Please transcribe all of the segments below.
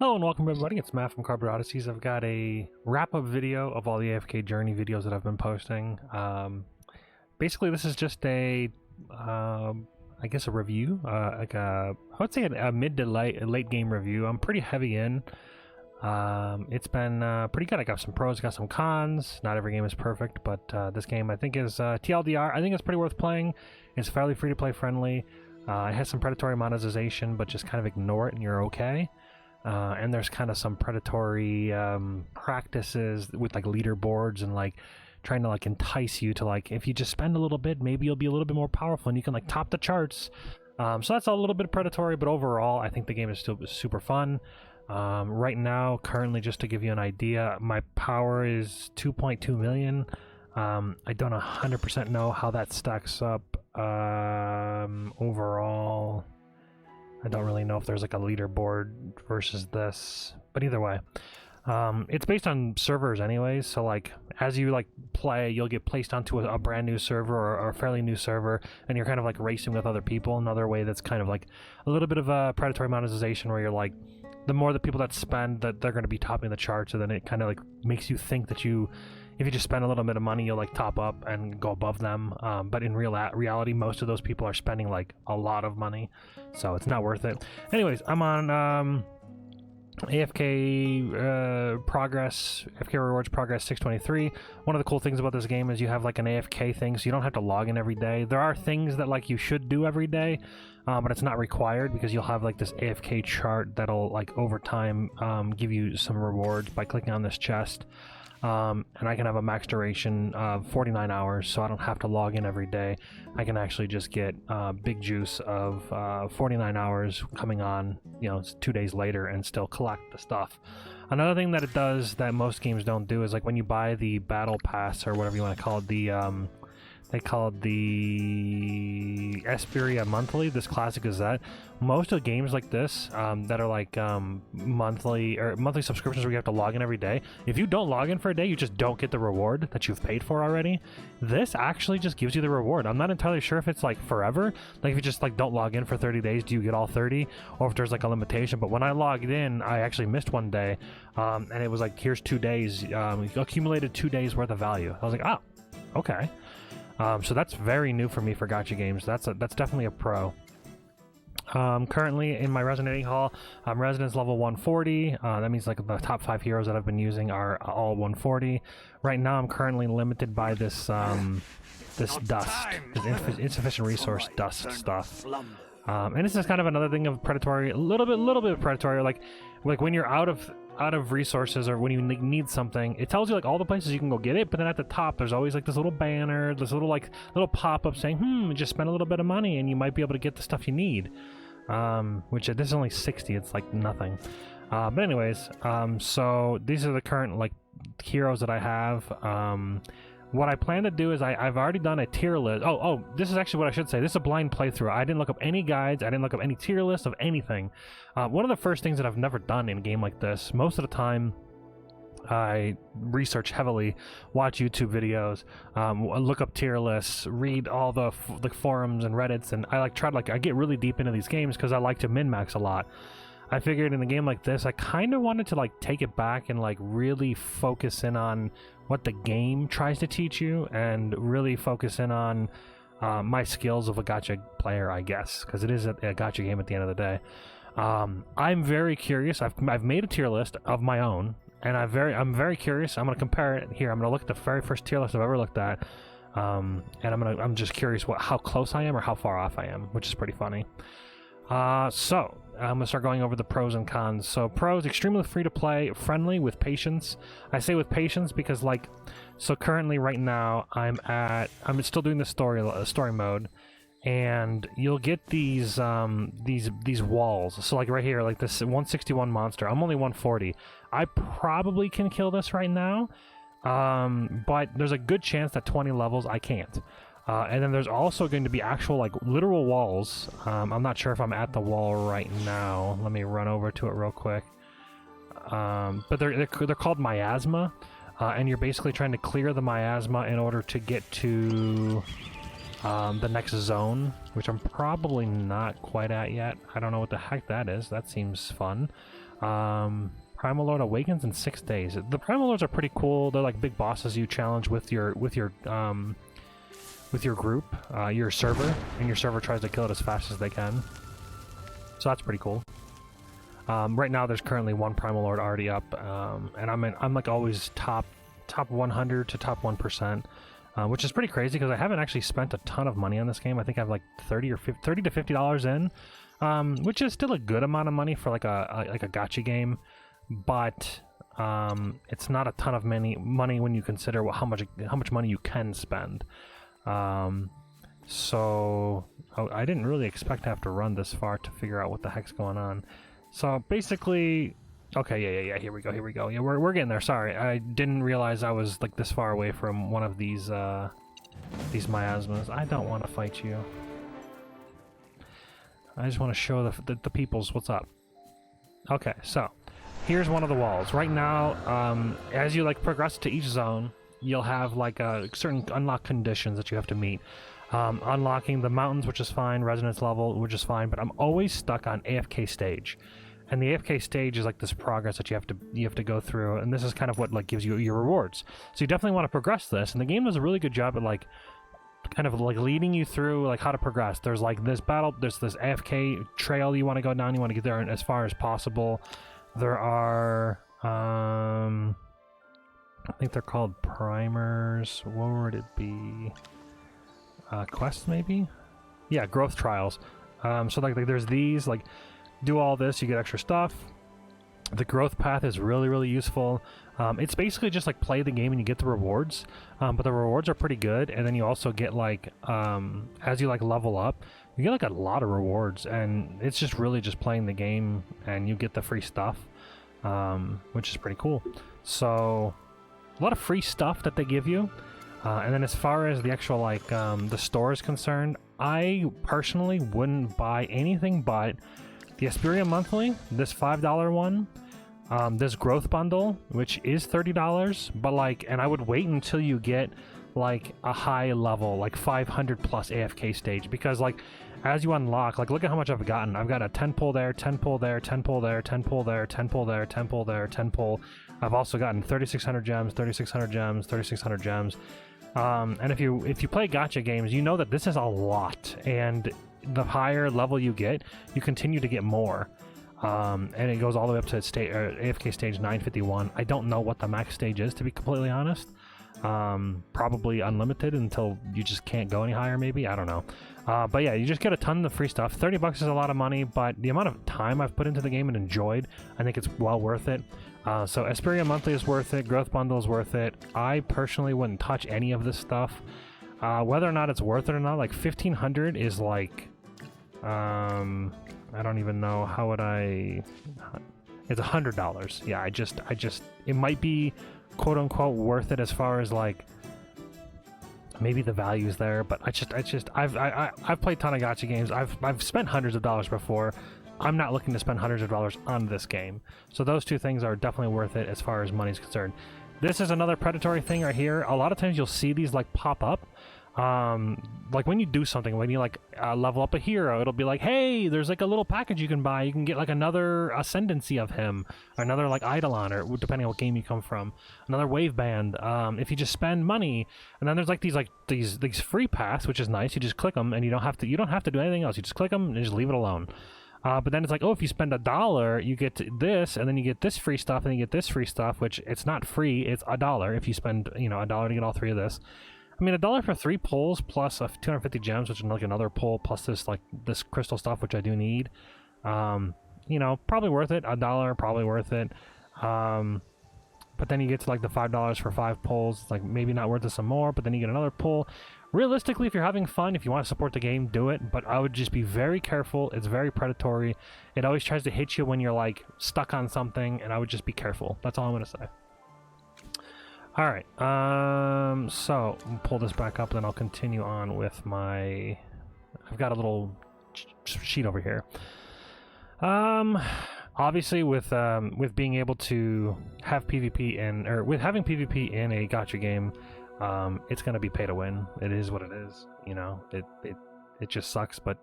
Hello and welcome everybody, it's Matt from Cardboard Odysseys. I've got a wrap-up video of all the AFK journey videos that I've been posting. Basically this is just a, I guess a review, I would say a mid to late game review. I'm pretty heavy in. It's been pretty good. I got some pros, got some cons. Not every game is perfect, but this game I think is TLDR. I think it's pretty worth playing. It's fairly free-to-play friendly. It has some predatory monetization, but just kind of ignore it and you're okay. And there's kind of some predatory practices with like leaderboards and like trying to like entice you to like, if you just spend a little bit, maybe you'll be a little bit more powerful and you can like top the charts. So that's a little bit predatory, but overall I think the game is still super fun. Right now, currently, just to give you an idea, my power is 2.2 million. I don't 100% know how that stacks up overall. I don't really know if there's like a leaderboard versus this, but either way, it's based on servers anyways. So like as you like play, you'll get placed onto a brand new server or a fairly new server, and you're kind of like racing with other people. Another way that's kind of like a little bit of a predatory monetization where you're like, the more the people that spend, that they're going to be topping the charts, and then it kind of like makes you think that you, if you just spend a little bit of money, you'll like top up and go above them. But in reality, most of those people are spending like a lot of money, so it's not worth it. Anyways, I'm on AFK progress, AFK rewards progress 623. One of the cool things about this game is you have like an AFK thing, so you don't have to log in every day. There are things that like you should do every day, but it's not required because you'll have like this AFK chart that'll like over time give you some rewards by clicking on this chest. And I can have a max duration of 49 hours, so I don't have to log in every day. I can actually just get big juice of 49 hours coming on, you know, 2 days later and still collect the stuff. Another thing that it does that most games don't do is like when you buy the battle pass or whatever you want to call it, they call it the Esperia Monthly, this classic Gazette. Most of the games like this that are like monthly subscriptions where you have to log in every day, if you don't log in for a day, you just don't get the reward that you've paid for already. This actually just gives you the reward. I'm not entirely sure if it's like forever. Like if you just like don't log in for 30 days, do you get all 30? Or if there's like a limitation. But when I logged in, I actually missed one day. And it was like, here's 2 days, accumulated 2 days worth of value. I was like, oh, okay. So that's very new for me for gacha games. That's definitely a pro. Currently in my Resident Hall, I'm Residence level 140. That means like the top 5 heroes that I've been using are all 140. Right now I'm currently limited by this this dust, this insufficient resource dust stuff. And this is kind of another thing of predatory, a little bit of predatory, like when you're out of resources or when you need something, it tells you like all the places you can go get it, but then at the top there's always like this little banner, this little pop-up saying, just spend a little bit of money and you might be able to get the stuff you need. Which this is only 60, it's like nothing. But anyways, so these are the current like heroes that I have. What I plan to do is I've already done a tier list. Oh, this is actually what I should say. This is a blind playthrough. I didn't look up any guides. I didn't look up any tier lists of anything. One of the first things that I've never done in a game like this, most of the time I research heavily, watch YouTube videos, look up tier lists, read all the forums and Reddits, and I get really deep into these games because I like to min-max a lot. I figured in a game like this, I kind of wanted to like take it back and like really focus in on what the game tries to teach you and really focus in on my skills of a gacha player, I guess, because it is a gacha game at the end of the day. I'm very curious. I've made a tier list of my own, and I'm very curious. I'm going to compare it here. I'm going to look at the very first tier list I've ever looked at, and I'm just curious how close I am or how far off I am, which is pretty funny. So I'm gonna start going over the pros and cons. So pros: extremely free to play, friendly, with patience. I say with patience because like, so currently right now I'm still doing the story mode, and you'll get these walls. So like right here, like this 161 monster. I'm only 140. I probably can kill this right now, but there's a good chance that 20 levels I can't. And then there's also going to be actual, like, literal walls. I'm not sure if I'm at the wall right now. Let me run over to it real quick. But they're called miasma, and you're basically trying to clear the miasma in order to get to the next zone, which I'm probably not quite at yet. I don't know what the heck that is. That seems fun. Primal Lord awakens in 6 days. The Primal Lords are pretty cool. They're like big bosses you challenge with your group, your server, and your server tries to kill it as fast as they can. So that's pretty cool. Right now, there's currently 1 Primal Lord already up, and I'm like always top 100 to top 1%, which is pretty crazy because I haven't actually spent a ton of money on this game. I think I have like $30 to $50 in, which is still a good amount of money for like a gacha game, but it's not a ton of money when you consider how much money you can spend. So I didn't really expect to have to run this far to figure out what the heck's going on. So basically, okay, yeah, here we go. Yeah, we're getting there. Sorry, I didn't realize I was like this far away from one of these miasmas. I don't want to fight you. I just want to show the peoples what's up. Okay, so here's one of the walls. Right now, as you like progress to each zone, you'll have like certain unlock conditions that you have to meet. Unlocking the mountains, which is fine, resonance level, which is fine, but I'm always stuck on AFK stage. And the AFK stage is like this progress that you have to go through, and this is kind of what like gives you your rewards. So you definitely want to progress this, and the game does a really good job at like kind of like leading you through like how to progress. There's like this there's this AFK trail you want to go down, you want to get there as far as possible. There are I think they're called primers. What would it be? Quests maybe? Yeah, growth trials. So like there's these, like do all this, you get extra stuff. The growth path is really, really useful. It's basically just like play the game and you get the rewards, but the rewards are pretty good. And then you also get like, as you like level up, you get like a lot of rewards, and it's just really just playing the game and you get the free stuff, which is pretty cool. So a lot of free stuff that they give you. And then as far as the actual like the store is concerned, I personally wouldn't buy anything but the Asperia Monthly, this $5 one, this growth bundle, which is $30, but like, and I would wait until you get like a high level, like 500 plus AFK stage, because like as you unlock, like look at how much I've gotten. I've got a 10 pull there, 10 pull there, 10 pull there, 10 pull there, 10 pull there, 10 pull there, 10 pull. I've also gotten 3,600 gems, 3,600 gems, 3,600 gems. And if you play gacha games, you know that this is a lot, and the higher level you get, you continue to get more. And it goes all the way up to AFK stage 951. I don't know what the max stage is, to be completely honest. Probably unlimited until you just can't go any higher, maybe. I don't know. But yeah, you just get a ton of free stuff. $30 is a lot of money, but the amount of time I've put into the game and enjoyed, I think it's well worth it. So Asperia Monthly is worth it. Growth Bundle is worth it. I personally wouldn't touch any of this stuff. Whether or not it's worth it or not, like 1,500 is like, I don't even know, how would I, it's $100. Yeah, I just, it might be quote unquote worth it as far as like, maybe the value's there, but I've played a ton of gacha games. I've spent hundreds of dollars before. I'm not looking to spend hundreds of dollars on this game. So those two things are definitely worth it as far as money's concerned. This is another predatory thing right here. A lot of times you'll see these like pop up. Like when you do something, when you like level up a hero, it'll be like, hey, there's like a little package you can buy. You can get like another ascendancy of him, or another like Eidolon, or depending on what game you come from, another wave band. If you just spend money, and then there's like these free paths, which is nice. You just click them, and you don't have to do anything else. You just click them and just leave it alone. But then it's like, oh, if you spend $1, you get this, and then you get this free stuff, and you get this free stuff, which it's not free. It's $1 if you spend, $1 to get all three of this. I mean, $1 for 3 pulls plus 250 gems, which is like another pull, plus this crystal stuff, which I do need. Probably worth it. $1, probably worth it. But then you get to like the $5 for 5 pulls. It's like maybe not worth it some more, but then you get another pull. Realistically, if you're having fun, if you want to support the game, do it. But I would just be very careful. It's very predatory. It always tries to hit you when you're like stuck on something, and I would just be careful. That's all I'm going to say. All right, so I'll pull this back up, and then I'll continue on with my, I've got a little sheet over here. Obviously with being able to have PvP with having PvP in a gacha game, it's going to be pay to win. It is what it is. You know, it just sucks, but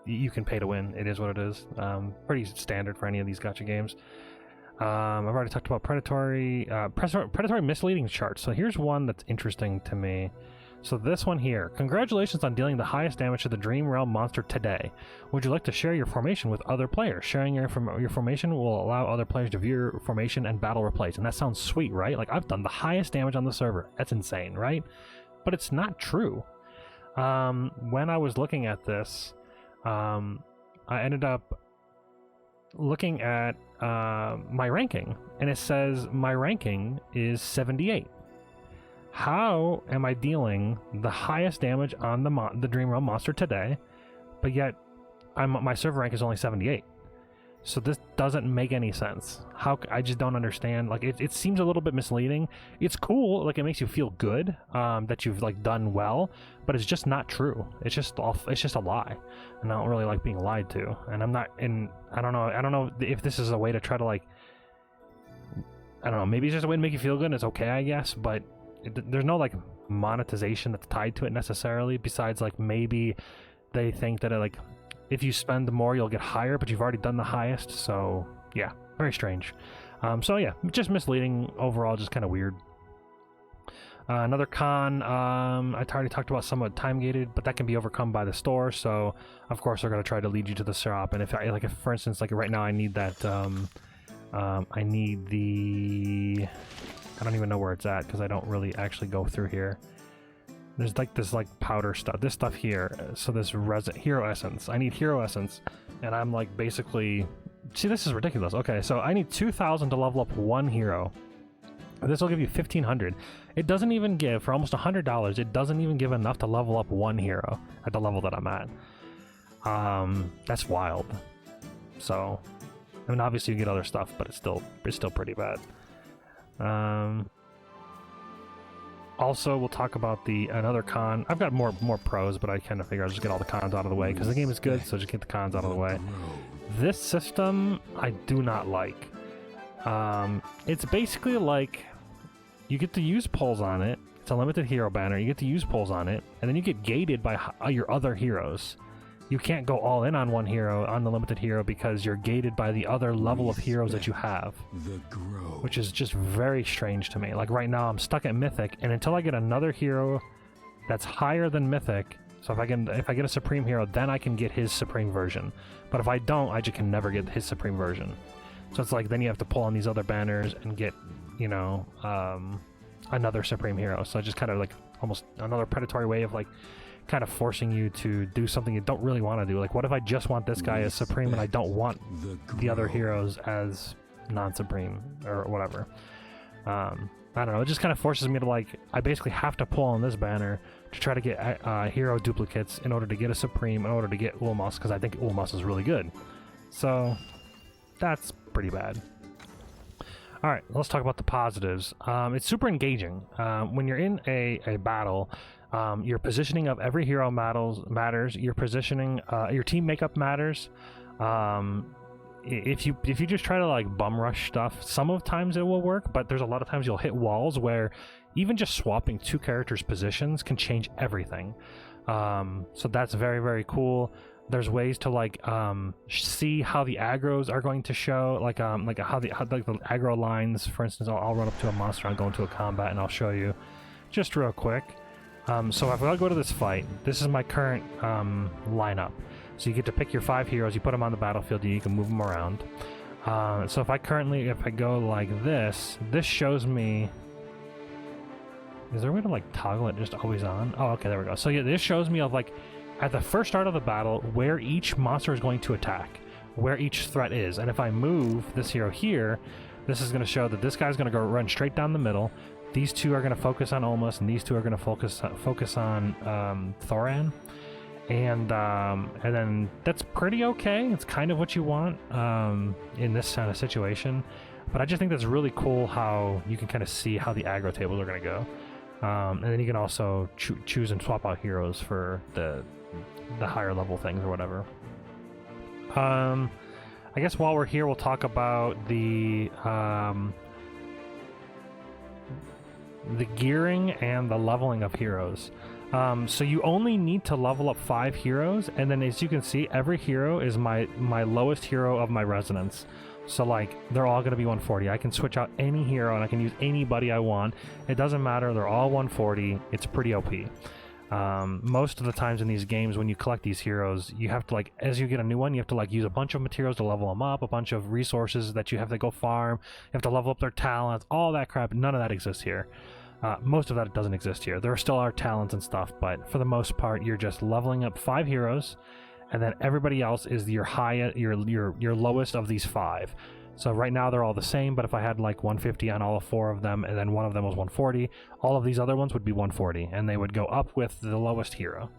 you can pay to win. It is what it is. Pretty standard for any of these gacha games. I've already talked about predatory misleading charts. So here's one that's interesting to me. So this one here. Congratulations on dealing the highest damage to the Dream Realm monster today. Would you like to share your formation with other players? Sharing your formation will allow other players to view your formation and battle replays. And that sounds sweet, right? Like, I've done the highest damage on the server. That's insane, right? But it's not true. When I was looking at this, I ended up looking at my ranking, and it says my ranking is 78. How am I dealing the highest damage on the Dream Realm monster today, but yet my server rank is only 78? So this doesn't make any sense. I just don't understand. Like, it seems a little bit misleading. It's cool, like, it makes you feel good that you've like done well, but it's just not true. It's just a lie, and I don't really like being lied to. And I don't know if this is a way to try to, like, I don't know, maybe it's just a way to make you feel good and it's okay, I guess, but there's no like monetization that's tied to it necessarily, besides like maybe they think that like if you spend more you'll get higher, but you've already done the highest. So yeah, very strange. So yeah, just misleading overall, just kind of weird. Another con, I already talked about, somewhat time gated, but that can be overcome by the store. So of course they're going to try to lead you to the shop, and if for instance, like right now I need that I need the, I don't even know where it's at because I don't really actually go through here. There's like this like powder stuff, this stuff here. So this hero essence. I need hero essence, and I'm like basically, see, this is ridiculous. Okay, so I need 2,000 to level up one hero. This will give you 1,500. It doesn't even give, for almost $100, it doesn't even give enough to level up one hero at the level that I'm at. That's wild. So, I mean, obviously you get other stuff, but it's still pretty bad. Also, we'll talk about another con. I've got more pros, but I kind of figure I'll just get all the cons out of the way because the game is good, so just get the cons out of the way. This system, I do not like. It's basically like you get to use pulls on it. It's a limited hero banner. You get to use pulls on it, and then you get gated by your other heroes. You can't go all in on one hero, on the limited hero, because you're gated by the other level of heroes that you have, which is just very strange to me. Like right now I'm stuck at Mythic, and until I get another hero that's higher than Mythic, so if I get a Supreme hero, then I can get his Supreme version. But if I don't, I just can never get his Supreme version. So it's like then you have to pull on these other banners and get, you know, another Supreme hero. So just kind of like almost another predatory way of like kind of forcing you to do something you don't really want to do. Like, what if I just want this guy as Supreme and I don't want the other heroes as non-Supreme or whatever? I don't know. It just kind of forces me to, like, I basically have to pull on this banner to try to get hero duplicates in order to get a Supreme, in order to get Ulmos, because I think Ulmos is really good. So that's pretty bad. All right, let's talk about the positives. It's super engaging. When you're in a battle, your positioning of every hero matters. Your positioning, your team makeup matters. If you just try to like bum rush stuff, some of times it will work, but there's a lot of times you'll hit walls where even just swapping two characters' positions can change everything. So that's very, very cool. There's ways to like see how the aggros are going to show, like how the aggro lines. For instance, I'll run up to a monster, I'll go into a combat, and I'll show you just real quick. So if I go to this fight, this is my current lineup. So you get to pick your 5 heroes, you put them on the battlefield, and you can move them around. So if I go like this shows me. Is there a way to like toggle it just always on? Oh, okay, there we go. So yeah, this shows me of like at the first start of the battle where each monster is going to attack, where each threat is. And if I move this hero here, this is going to show that this guy's going to go run straight down the middle. These two are going to focus on Olmos, and these two are going to focus on Thoran. And then that's pretty okay. It's kind of what you want in this kind of situation. But I just think that's really cool how you can kind of see how the aggro tables are going to go. And then you can also choose and swap out heroes for the higher level things or whatever. I guess while we're here, we'll talk about the the gearing and the leveling of heroes. So you only need to level up 5 heroes, and then as you can see, every hero is my lowest hero of my resonance. So like, they're all going to be 140. I can switch out any hero and I can use anybody I want. It doesn't matter, they're all 140. It's pretty OP. Most of the times in these games, when you collect these heroes, you have to, like, as you get a new one, you have to like use a bunch of materials to level them up, a bunch of resources that you have to go farm, you have to level up their talents, all that crap. None of that exists here. Most of that doesn't exist here. There still are talents and stuff, but for the most part, you're just leveling up 5 heroes, and then everybody else is your lowest of these 5. So right now they're all the same, but if I had like 150 on all 4 of them, and then one of them was 140, all of these other ones would be 140, and they would go up with the lowest hero,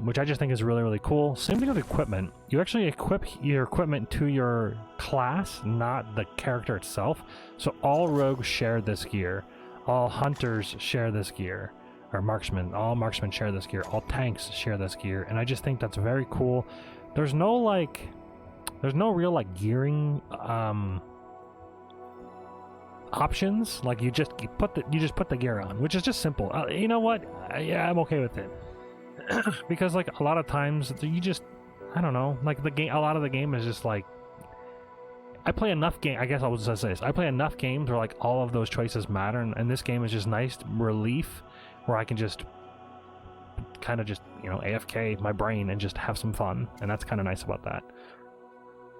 which I just think is really, really cool. Same thing with equipment. You actually equip your equipment to your class, not the character itself. So all rogues share this gear. All hunters share this gear, or marksmen. All marksmen share this gear. All tanks share this gear, and I just think that's very cool. There's no real like gearing options. Like you just put the gear on, which is just simple. You know what? Yeah, I'm okay with it because like a lot of times you just, I don't know, like the game. A lot of the game is just like, I play enough game. I guess I was gonna say this. I play enough games where like all of those choices matter, and this game is just nice relief where I can just kind of just, you know, AFK my brain and just have some fun, and that's kind of nice about that.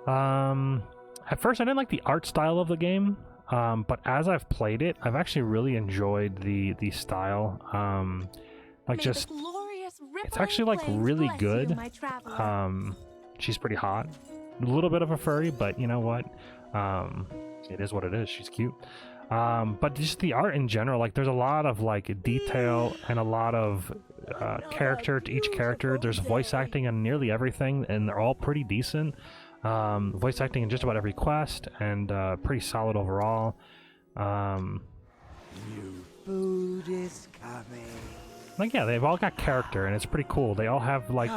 At first I didn't like the art style of the game, but as I've played it, I've actually really enjoyed the style. Like just, it's actually like really good. She's pretty hot. A little bit of a furry, but you know what? It is what it is. She's cute. But just the art in general, like there's a lot of like detail and a lot of character to each character. There's voice acting on nearly everything, and they're all pretty decent. Voice acting in just about every quest, and pretty solid overall. New food is coming. Like yeah, they've all got character, and it's pretty cool. They all have like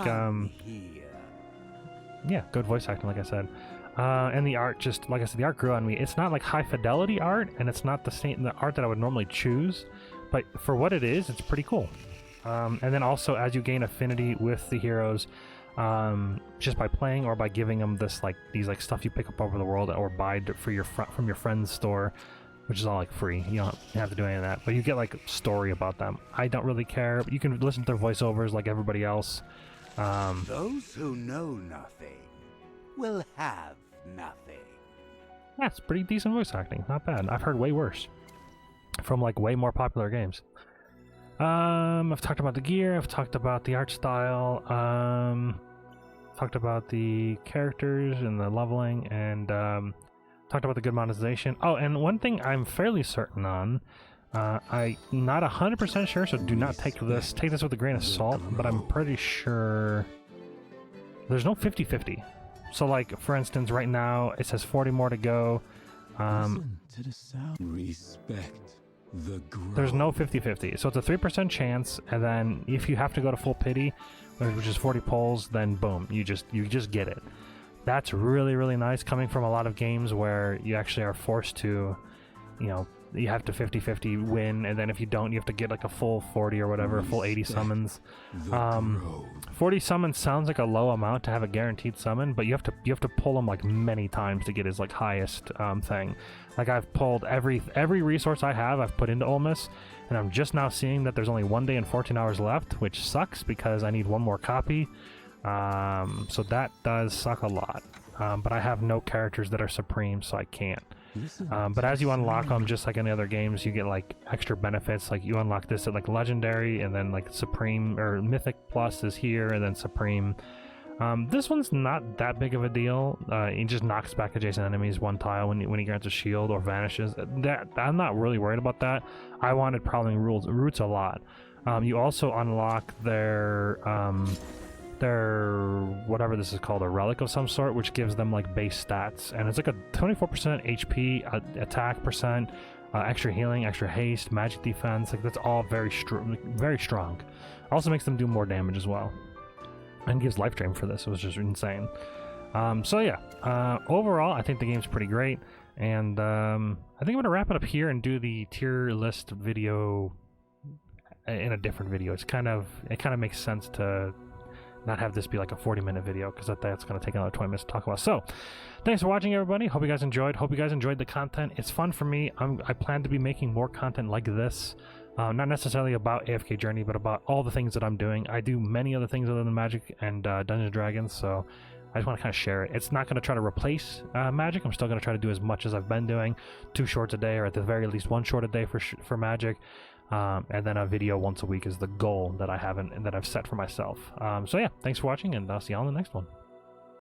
yeah, good voice acting, like I said. And the art, just like I said, the art grew on me. It's not like high fidelity art, and it's not the art that I would normally choose, but for what it is, it's pretty cool. And then also, as you gain affinity with the heroes, just by playing or by giving them this like these like stuff you pick up over the world or buy for from your friend's store, which is all like free. You don't have to do any of that, but you get like a story about them. I don't really care. You can listen to their voiceovers like everybody else. Those who know nothing will have nothing. Yeah, it's pretty decent voice acting. Not bad. I've heard way worse from like way more popular games. I've talked about the gear. I've talked about the art style. Talked about the characters and the leveling, and talked about the good monetization. Oh, and one thing I'm fairly certain on. I'm not 100% sure, so do not take this with a grain of salt, but I'm pretty sure there's no 50-50. So like, for instance, right now it says 40 more to go. Listen to the sound. Respect the growth. There's no 50-50, so it's a 3% chance, and then if you have to go to full pity, which is 40 pulls, then boom, you just get it. That's really, really nice, coming from a lot of games where you actually are forced to, you know, you have to 50-50 win, and then if you don't, you have to get like a full 40 or whatever, full 80 summons. 40 summons sounds like a low amount to have a guaranteed summon, but you have to pull them like many times to get his like highest thing. Like I've pulled every resource I have, I've put into Olmus, and I'm just now seeing that there's only 1 day and 14 hours left, which sucks because I need 1 more copy. So that does suck a lot. But I have no characters that are supreme, so I can't. But as you unlock them, just like any other games, you get like extra benefits. Like you unlock this at like legendary, and then like supreme or mythic plus is here, and then supreme. This one's not that big of a deal. It just knocks back adjacent enemies 1 tile when he grants a shield or vanishes. That I'm not really worried about that. I wanted Prowling Roots a lot. You also unlock their whatever this is called, a relic of some sort, which gives them like base stats, and it's like a 24% HP attack percent, extra healing, extra haste, magic defense. Like that's all very strong. Also makes them do more damage as well, and gives life drain for this. It was just insane. So yeah, overall, I think the game's pretty great, and I think I'm gonna wrap it up here and do the tier list video in a different video. It kind of makes sense to not have this be like a 40-minute video, because that's going to take another 20 minutes to talk about. So thanks for watching, everybody. Hope you guys enjoyed. Hope you guys enjoyed the content. It's fun for me. I plan to be making more content like this, not necessarily about AFK Journey, but about all the things that I'm doing. I do many other things other than Magic and Dungeons & Dragons, so I just want to kind of share it. It's not going to try to replace Magic. I'm still going to try to do as much as I've been doing, 2 shorts a day, or at the very least 1 short a day for Magic. And then a video once a week is the goal that I've set for myself. So yeah, thanks for watching, and I'll see you all in the next one.